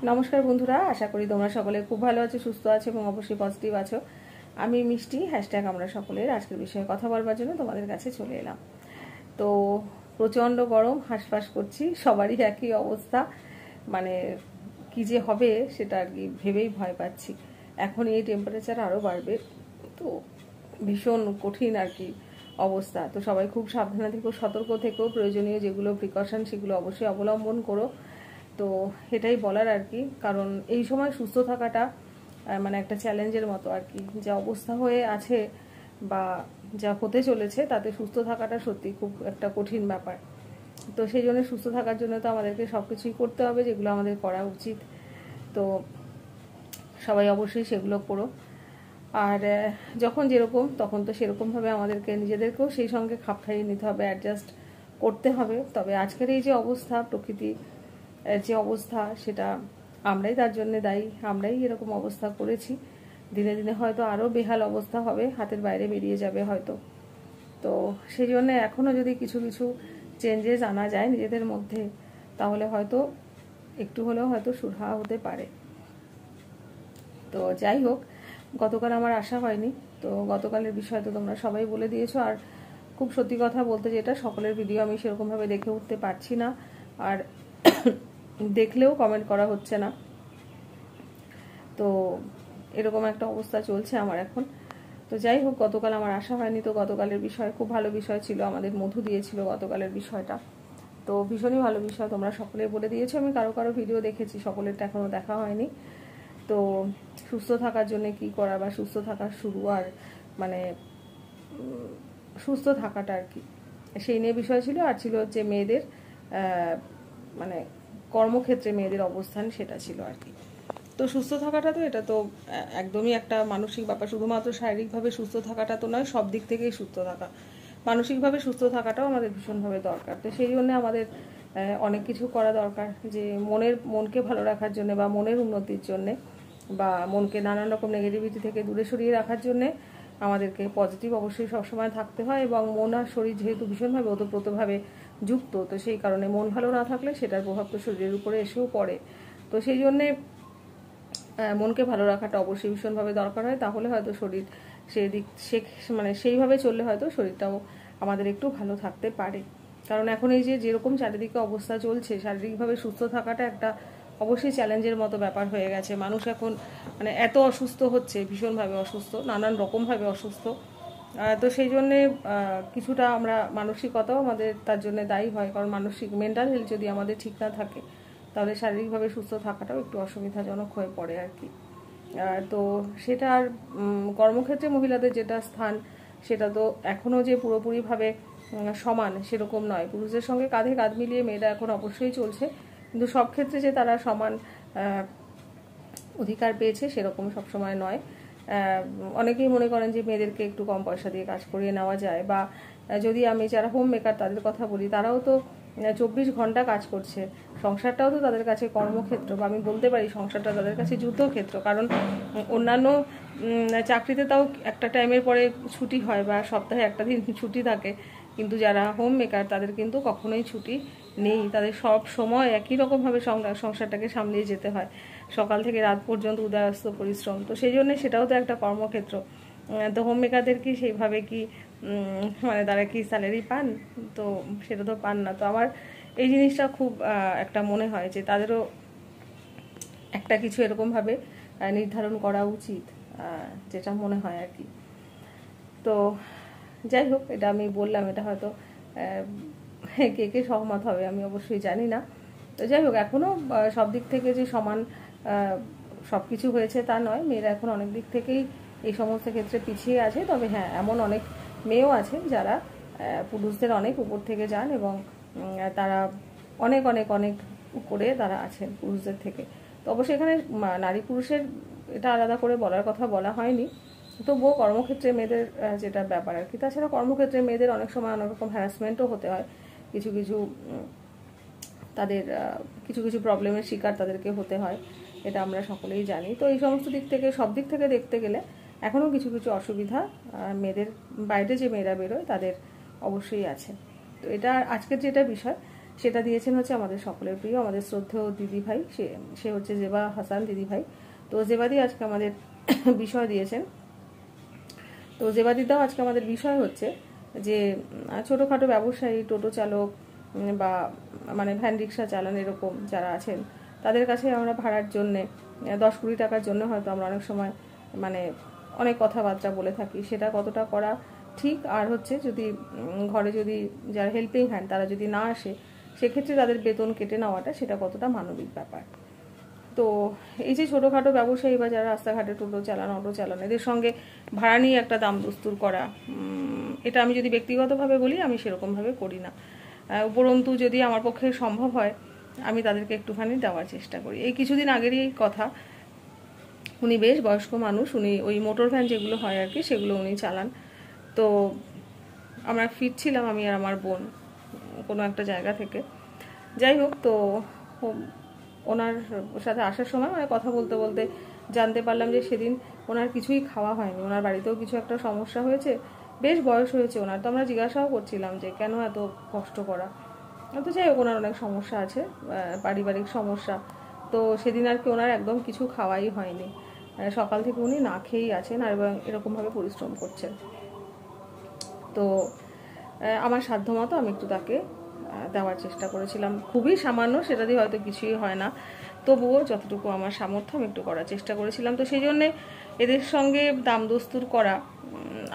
नमस्कार बंधुरा आशा करी তোমরা সকলে खूब ভালো আছো সুস্থ আছো এবং অবশ্যই পজিটিভ আছো। আমি মিষ্টি হ্যাশট্যাগ আমরা সকলের আজকের বিষয়ে কথা বলবার জন্য তোমাদের কাছে চলে এলাম। তো প্রচন্ড গরম, হাঁসফাঁস করছি, সবারই একই অবস্থা। মানে কি যে হবে সেটা আর কি ভেবেই ভয় পাচ্ছি। এখন এই টেম্পারেচার আরো বাড়বে, তো ভীষণ কঠিন আর কি অবস্থা। তো সবাই খুব সাবধানে থেকো, সতর্ক থেকো, প্রয়োজনীয় যেগুলো প্রিকশন সেগুলো অবশ্যই অবলম্বন করো। তো এটাই বলার আর কি, কারণ এই সময় সুস্থ থাকাটা মানে একটা চ্যালেঞ্জের মতো আর কি। যা অবস্থা হয়ে আছে বা যা হতে চলেছে তাতে সুস্থ থাকাটা সত্যি খুব একটা কঠিন ব্যাপার। তো সেই জন্য সুস্থ থাকার জন্য তো আমাদেরকে সব কিছুই করতে হবে যেগুলো আমাদের করা উচিত। তো সবাই অবশ্যই সেগুলো করো। আর যখন যেরকম তখন তো সেরকমভাবে আমাদেরকে নিজেদেরকেও সেই সঙ্গে খাপ খাইয়ে নিতে হবে, অ্যাডজাস্ট করতে হবে। তবে আজকের এই যে অবস্থা, প্রকৃতি যে অবস্থা, সেটা আমরাই তার জন্য দায়ী, আমরাই এরকম অবস্থা করেছি। দিনে দিনে হয়তো আরও বেহাল অবস্থা হবে, হাতের বাইরে বেরিয়ে যাবে হয়তো। তো সেই জন্য এখনও যদি কিছু কিছু চেঞ্জেস আনা যায় নিজেদের মধ্যে, তাহলে হয়তো একটু হলেও হয়তো সুরাহা হতে পারে। তো যাই হোক, গতকাল আমার আসা হয়নি, তো গতকালের বিষয় তো তোমরা সবাই বলে দিয়েছো। আর খুব সত্যি কথা বলতে, যেটা সকলের ভিডিও আমি সেরকমভাবে দেখে উঠতে পারছি না, আর দেখলেও কমেন্ট করা হচ্ছে না। তো এরকম একটা অবস্থা চলছে আমার এখন। তো যাই হোক, গতকাল আমার আসা হয়নি। তো গতকালের বিষয় খুব ভালো বিষয় ছিল, আমাদের মধু দিয়েছিল গতকালের বিষয়টা। তো ভীষণই ভালো বিষয়, তোমরা সকলে বলে দিয়েছো। আমি কারো কারো ভিডিও দেখেছি, সকলেরটা এখনও দেখা হয়নি। তো সুস্থ থাকার জন্য কি করা বা সুস্থ থাকার শুরু আর মানে সুস্থ থাকাটা আর কি, সেই নিয়ে বিষয় ছিল। আর ছিল যে মেয়েদের মানে কর্মক্ষেত্রে মেয়েদের অবস্থান, সেটা ছিল আর কি। তো সুস্থ থাকাটা তো এটা তো একদমই একটা মানসিক ব্যাপার, শুধুমাত্র শারীরিকভাবে সুস্থ থাকাটা তো নয়, সব দিক থেকেই সুস্থ থাকা, মানসিকভাবে সুস্থ থাকাটাও আমাদের ভীষণভাবে দরকার। তো সেই জন্য আমাদের অনেক কিছু করা দরকার, যে মনকে ভালো রাখার জন্য বা মনের উন্নতির জন্যে বা মনকে নানান রকম নেগেটিভিটি থেকে দূরে সরিয়ে রাখার জন্যে আমাদেরকে পজিটিভ অবশ্যই সবসময় থাকতে হয়। এবং মন আর শরীর যেহেতু ভীষণভাবে ওতপ্রোতভাবে যুক্ত, তো সেই কারণে মন ভালো না থাকলে সেটার প্রভাব তো শরীরের উপরে এসেও পড়ে। তো সেই জন্যে মনকে ভালো রাখাটা অবশ্যই ভীষণভাবে দরকার হয়। তাহলে হয়তো শরীর সেদিক মানে সেইভাবে চললে হয়তো শরীরটাও আমাদের একটু ভালো থাকতে পারে। কারণ এখন এই যে যেরকম চারিদিকে অবস্থা চলছে, শারীরিকভাবে সুস্থ থাকাটা একটা অবশ্যই চ্যালেঞ্জের মতো ব্যাপার হয়ে গেছে। মানুষ এখন মানে এত অসুস্থ হচ্ছে, ভীষণভাবে অসুস্থ, নানান রকমভাবে অসুস্থ। তো সেই জন্যে কিছুটা আমরা মানসিকতাও আমাদের তার জন্য দায়ী হয়। কারণ মানসিক মেন্টাল হেলথ যদি আমাদের ঠিক না থাকে, তাহলে শারীরিকভাবে সুস্থ থাকাটাও একটু অসুবিধাজনক হয়ে পড়ে আর কি। তো সেটা আর কর্মক্ষেত্রে মহিলাদের যেটা স্থান, সেটা তো এখনও যে পুরোপুরিভাবে সমান সেরকম নয়। পুরুষদের সঙ্গে কাঁধে কাঁধ মিলিয়ে মেয়েরা এখন অবশ্যই চলছে, কিন্তু সব ক্ষেত্রে যে তারা সমান অধিকার পেয়েছে সেরকম সবসময় নয়। অনেকেই মনে করেন যে মেয়েদেরকে একটু কম পয়সা দিয়ে কাজ করিয়ে নেওয়া যায়, বা যদি আমি যারা হোম মেকার তাদের কথা বলি, তারাও তো 24 ঘন্টা কাজ করছে। সংসারটাও তো তাদের কাছে কর্মক্ষেত্র, বা আমি বলতে পারি সংসারটা তাদের কাছে যুদ্ধক্ষেত্র। কারণ অন্যান্য চাকরিতে তাও একটা টাইমের পরে ছুটি হয় বা সপ্তাহে একটা দিন ছুটি থাকে, কিন্তু যারা হোম মেকার তাদের কিন্তু কখনোই ছুটি নেই। তাদের সব সময় একই রকমভাবে সংসারটাকে সামলিয়ে যেতে হয়, সকাল থেকে রাত পর্যন্ত উদয়াস্ত পরিশ্রম। তো সেই জন্য সেটাও তো একটা কর্মক্ষেত্র। তো হোম মেকারদের কি সেইভাবে কি মানে তারা কি স্যালারি পান? তো সেটা তো পান না। তো আমার এই জিনিসটা খুব একটা মনে হয় যে তাদেরও একটা কিছু এরকমভাবে নির্ধারণ করা উচিত, যেটা মনে হয় আর কি। তো যাই হোক, এটা আমি বললাম, এটা হয়তো কে কে সহমত হবে আমি অবশ্যই জানি না। তো যাই হোক, এখনও সব দিক থেকে যে সমান সব কিছু হয়েছে তা নয়, মেয়েরা এখন অনেক দিক থেকেই এই সমস্ত ক্ষেত্রে পিছিয়ে আছে। তবে হ্যাঁ, এমন অনেক মেয়েও আছেন যারা পুরুষদের অনেক উপর থেকে যান, এবং তারা অনেক অনেক অনেক উপরে তারা আছেন পুরুষদের থেকে। তো অবশ্যই এখানে নারী পুরুষের এটা আলাদা করে বলার কথা বলা হয়নি, তবুও কর্মক্ষেত্রে মেয়েদের যেটা ব্যাপার আর কি। তাছাড়া কর্মক্ষেত্রে মেয়েদের অনেক সময় অনেক রকম হ্যারাসমেন্টও হতে হয়, কিছু কিছু তাদের কিছু কিছু প্রবলেমের শিকার তাদেরকে হতে হয়, এটা আমরা সকলেই জানি। তো এই সমস্ত দিক থেকে, সব দিক থেকে দেখতে গেলে এখনও কিছু কিছু অসুবিধা মেয়েদের, বাইরে যে মেয়েরা বেরোয় তাদের অবশ্যই আছে। তো এটা আজকের যেটা বিষয়, সেটা দিয়েছেন হচ্ছে আমাদের সকলের প্রিয়, আমাদের শ্রদ্ধেয় দিদি ভাই, সে হচ্ছে জেবা হাসান দিদি ভাই। তো জেবাদি আজকে আমাদের বিষয় দিয়েছেন। তো জেবাদিদাও আজকে আমাদের বিষয় হচ্ছে যে ছোটোখাটো ব্যবসায়ী, টোটো চালক বা মানে ভ্যান রিক্সা চালান এরকম যারা আছেন, তাদের কাছে আমরা ভাড়ার জন্যে 10-20 টাকার জন্য হয়তো আমরা অনেক সময় মানে অনেক কথাবার্তা বলে থাকি, সেটা কতটা করা ঠিক। আর হচ্ছে যদি ঘরে যদি যারা হেল্পিং হ্যান্ড তারা যদি না আসে, সেক্ষেত্রে তাদের বেতন কেটে নেওয়াটা সেটা কতটা মানবিক ব্যাপার। তো এই যে ছোটোখাটো ব্যবসায়ী বা যারা রাস্তাঘাটে টোটো চালান, অটো চালান, এদের সঙ্গে ভাড়া নিয়ে একটা দাম দস্তুর করা, এটা আমি যদি ব্যক্তিগতভাবে বলি আমি সেরকমভাবে করি না। উপরন্তু যদি আমার পক্ষে সম্ভব হয় আমি তাদেরকে একটুখানি দেওয়ার চেষ্টা করি। এই কিছুদিন আগেরই কথা, উনি বেশ বয়স্ক মানুষ, উনি ওই মোটর ভ্যান যেগুলো হয় আর কি সেগুলো উনি চালান। তো আমরা ফিরছিলাম আমি আর আমার বোন কোনো একটা জায়গা থেকে, যাই হোক, তো ওনার সাথে আসার সময় মানে কথা বলতে বলতে জানতে পারলাম যে সেদিন ওনার কিছুই খাওয়া হয়নি, ওনার বাড়িতেও কিছু একটা সমস্যা হয়েছে, বেশ বয়স হয়েছে ওনার। তো আমরা জিজ্ঞাসাও করছিলাম যে কেন এত কষ্ট করা। তো যাই হোক, ওনার অনেক সমস্যা আছে, পারিবারিক সমস্যা। তো সেদিন আর কি ওনার একদম কিছু খাওয়াই হয়নি, সকাল থেকে উনি না খেয়েই আছেন আর এবং এরকমভাবে পরিশ্রম করছেন। তো আমার সাধ্যমতো আমি একটু তাকে দেওয়ার চেষ্টা করেছিলাম, খুবই সামান্য, সেটা দিয়ে হয়তো কিছুই হয় না, তবুও যতটুকু আমার সামর্থ্য আমি একটু করার চেষ্টা করেছিলাম। তো সেই জন্যে এদের সঙ্গে দাম দস্তুর করা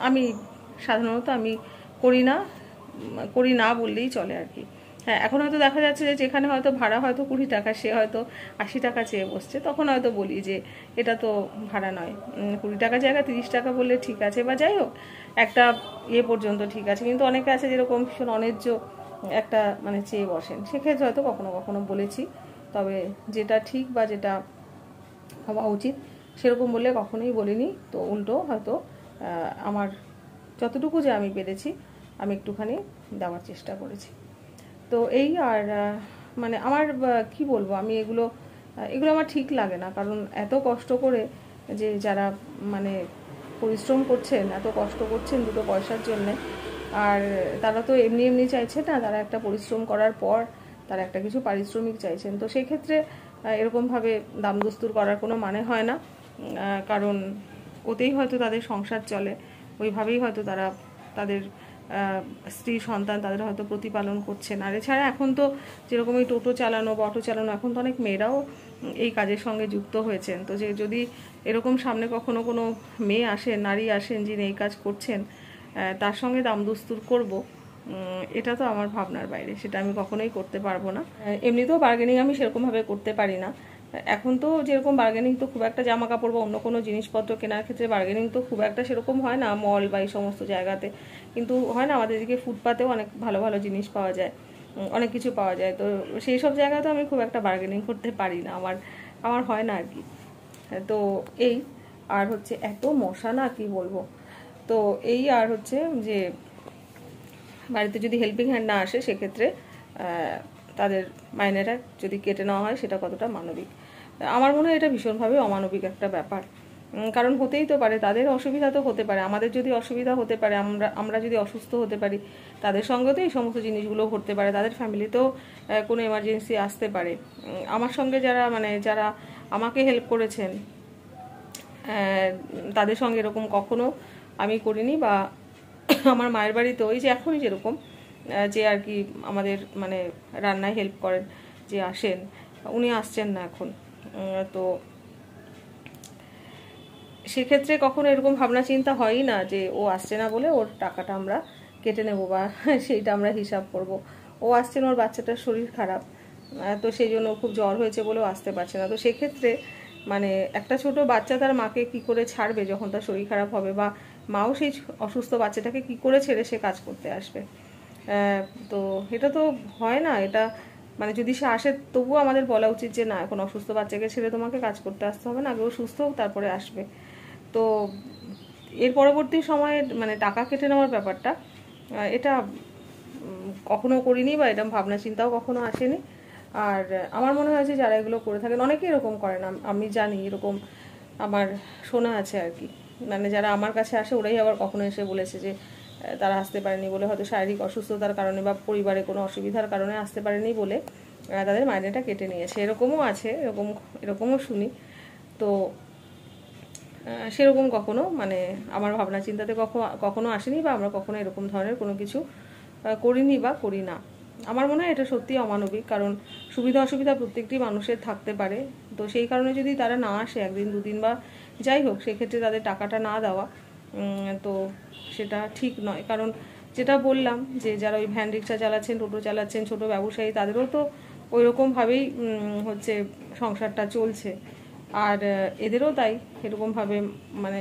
আমি সাধারণত আমি করি না বললেই চলে আর কি। হ্যাঁ, এখন হয়তো দেখা যাচ্ছে যে যেখানে হয়তো ভাড়া হয়তো 20 টাকা, সে হয়তো 80 টাকা চেয়ে বসছে, তখন হয়তো বলি যে এটা তো ভাড়া নয়, 20 টাকা জায়গা 30 টাকা বললে ঠিক আছে, বা যাই হোক একটা পর্যন্ত ঠিক আছে। কিন্তু অনেকে আছে যেরকম ভীষণ অন্যায্য একটা মানে চেয়ে বসেন, সেক্ষেত্রে হয়তো কখনো কখনো বলেছি, তবে যেটা ঠিক বা যেটা হওয়া উচিত সেরকম বললে কখনোই বলিনি। তো উল্টো হয়তো আমার যতটুকু যে আমি পেরেছি আমি একটুখানি দেওয়ার চেষ্টা করেছি। তো এই আর মানে আমার কি বলবো, আমি এগুলো আমার ঠিক লাগে না, কারণ এত কষ্ট করে যে যারা মানে পরিশ্রম করছেন, এত কষ্ট করছেন দুটো পয়সার জন্যে, আর তারা তো এমনি এমনি চাইছে না, তারা একটা পরিশ্রম করার পর তারা একটা কিছু পারিশ্রমিক চাইছেন। তো সেই ক্ষেত্রে এরকমভাবে দাম দস্তুর করার কোনো মানে হয় না, কারণ ওতেই হয়তো তাদের সংসার চলে, ওইভাবেই হয়তো তারা তাদের স্ত্রী সন্তান তাদের হয়তো প্রতিপালন করছেন। আর এছাড়া এখন তো যেরকম এই টোটো চালানো বা অটো চালানো, এখন তো অনেক মেয়েরাও এই কাজের সঙ্গে যুক্ত হয়েছেন। তো যে যদি এরকম সামনে কখনো কোনো মেয়ে আসেন, নারী আসেন যিনি এই কাজ করছেন, তার সঙ্গে দাম দস্তুর করবো, এটা তো আমার ভাবনার বাইরে, সেটা আমি কখনোই করতে পারবো না। এমনিতেও বার্গেনিং আমি সেরকমভাবে করতে পারি না। এখন তো যেরকম বার্গেনিং তো খুব একটা জামা কাপড় বা অন্য কোনো জিনিসপত্র কেনার ক্ষেত্রে বার্গেনিং তো খুব একটা সেরকম হয় না মল বা এই সমস্ত জায়গাতে, কিন্তু হয় না আমাদের দিকে ফুটপাতেও অনেক ভালো ভালো জিনিস পাওয়া যায়, অনেক কিছু পাওয়া যায়। তো সেই সব জায়গাতে আমি খুব একটা বার্গেনিং করতে পারি না, আমার হয় না আর কি। তো এই আর হচ্ছে এত মশা না কি বলবো। তো এই আর হচ্ছে যে বাড়িতে যদি হেল্পিং হ্যান্ড না আসে, সেক্ষেত্রে তাদের মাইনেটা যদি কেটে নেওয়া হয় সেটা কতটা মানবিক। আমার মনে হয় এটা ভীষণভাবে অমানবিক একটা ব্যাপার, কারণ হতেই তো পারে, তাদের অসুবিধা তো হতে পারে, আমাদের যদি অসুবিধা হতে পারে, আমরা যদি অসুস্থ হতে পারি, তাদের সঙ্গে তো এই সমস্ত জিনিসগুলো ঘটতে পারে, তাদের ফ্যামিলিতেও কোনো এমার্জেন্সি আসতে পারে। আমার সঙ্গে যারা আমাকে হেল্প করেছেন তাদের সঙ্গে এরকম কখনো আমি করিনি। বা আমার মায়ের বাড়িতে ওই যে এখনই যেরকম যে আর কি আমাদের মানে রান্নায় হেল্প করেন, যে আসেন, উনি আসছেন না এখন। তো সেক্ষেত্রে কখনো এরকম ভাবনা চিন্তা হয়ই না যে ও আসছে না বলে ওর টাকাটা আমরা কেটে নেব বা সেইটা আমরা হিসাব করব। ও আসছেন, ওর বাচ্চাটার শরীর খারাপ, তো সেই জন্য খুব জ্বর হয়েছে বলেও আসতে পারছে না। তো সেক্ষেত্রে মানে একটা ছোট বাচ্চা তার মাকে কি করে ছাড়বে যখন তার শরীর খারাপ হবে, বা মাও সেই অসুস্থ বাচ্চাটাকে কি করে ছেড়ে সে কাজ করতে আসবে। তো এটা তো হয় না, এটা মানে যদি সে আসে তবুও আমাদের বলা উচিত যে না, এখন অসুস্থ বাচ্চাকে ছেড়ে তোমাকে কাজ করতে আসতে হবে না, আগে ও সুস্থ হোক তারপরে আসবে। তো এর পরবর্তী সময়ে মানে টাকা কেটে নেওয়ার ব্যাপারটা, এটা কখনো করিনি বা এরকম ভাবনা চিন্তাও কখনো আসেনি। আর আমার মনে হয় যে যারা এগুলো করে থাকেন, অনেকে এরকম করেন, আমি জানি, এরকম আমার শোনা আছে আর কি। মানে যারা আমার কাছে আসে ওরাই আবার কখনো এসে বলেছে যে তারা আসতে পারেনি বলে, হয়তো শারীরিক অসুস্থতার কারণে বা পরিবারে কোনো অসুবিধার কারণে আসতে পারেনি বলে তাদের মাইনেটা কেটে নিয়েছে, এরকমও আছে, এরকমও শুনি। তো সেরকম কখনো মানে আমার ভাবনা চিন্তাতে কখনো আসেনি, বা আমরা কখনো এরকম ধরনের কোনো কিছু করিনি বা করি না। আমার মনে হয় এটা সত্যি অমানবিক, কারণ সুবিধা অসুবিধা প্রত্যেকটি মানুষের থাকতে পারে। তো সেই কারণে যদি তারা না আসে একদিন দুদিন বা যাই হোক, সেক্ষেত্রে তাদের টাকাটা না দেওয়া তো সেটা ঠিক নয়। কারণ যেটা বললাম যে যারা ওই ভ্যান রিক্সা চালাচ্ছেন, টোটো চালাচ্ছেন, ছোট ব্যবসায়ী, তাদেরও তো ওই রকমভাবেই হচ্ছে সংসারটা চলছে। আর এদেরও তাই এরকমভাবে মানে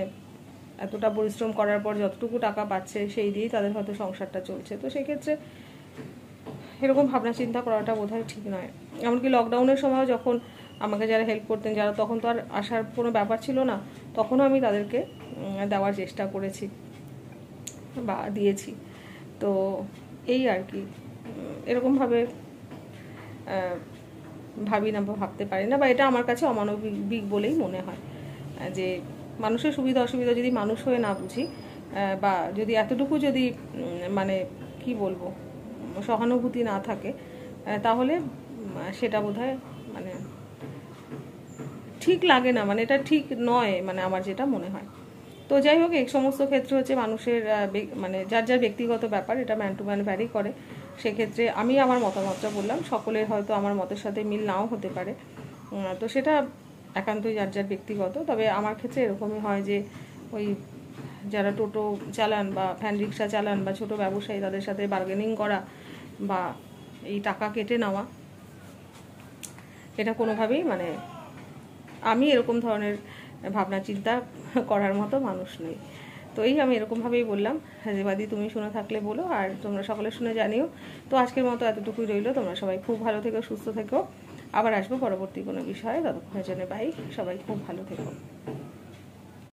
এতটা পরিশ্রম করার পর যতটুকু টাকা পাচ্ছে সেই দিয়েই তাদের হয়তো সংসারটা চলছে। তো সেক্ষেত্রে এরকম ভাবনা চিন্তা করাটা বোধহয় ঠিক নয়। এমনকি লকডাউনের সময় যখন আমাকে যারা হেল্প করতেন, যারা তখন তো আর আসার কোনো ব্যাপার ছিল না, তখনও আমি তাদেরকে দেওয়ার চেষ্টা করেছি বা দিয়েছি। তো এই আর কি, এরকমভাবে ভাবি না বা ভাবতে পারি না, বা এটা আমার কাছে অমানবিক বলেই মনে হয়। যে মানুষের সুবিধা অসুবিধা যদি মানুষ হয়ে না বুঝি, বা যদি এতটুকু যদি মানে কি বলবো সহানুভূতি না থাকে, তাহলে সেটা বোধহয় মানে ঠিক লাগে না, মানে এটা ঠিক নয়, মানে আমার যেটা মনে হয়। তো যাই হোক, এই সমস্ত ক্ষেত্রে হচ্ছে মানুষের মানে যার যার ব্যক্তিগত ব্যাপার, এটা ম্যান টু ম্যান ভ্যারি করে। সেক্ষেত্রে আমি আমার মতামতটা বললাম, সকলের হয়তো আমার মতের সাথে মিল নাও হতে পারে, তো সেটা একান্তই যার যার ব্যক্তিগত। তবে আমার ক্ষেত্রে এরকমই হয় যে ওই যারা টোটো চালান বা ভ্যান রিক্সা চালান বা ছোট ব্যবসায়ী, তাদের সাথে বার্গেনিং করা বা এই টাকা কেটে নেওয়া, এটা কোনোভাবেই মানে আমি এরকম ধরনের ভাবনা চিন্তা করার মতো মানুষ নই। তো এই আমি এরকমভাবেই বললাম। হাজিবাদি তুমি শুনে থাকলে বলো, আর তোমরা সকলে শুনে জানিও। তো আজকের মতো এতটুকুই রইলো। তোমরা সবাই খুব ভালো থেকো, সুস্থ থেকো। আবার আসবো পরবর্তী কোনো বিষয়ে। ততক্ষণের জন্য বাই, সবাই খুব ভালো থেকো।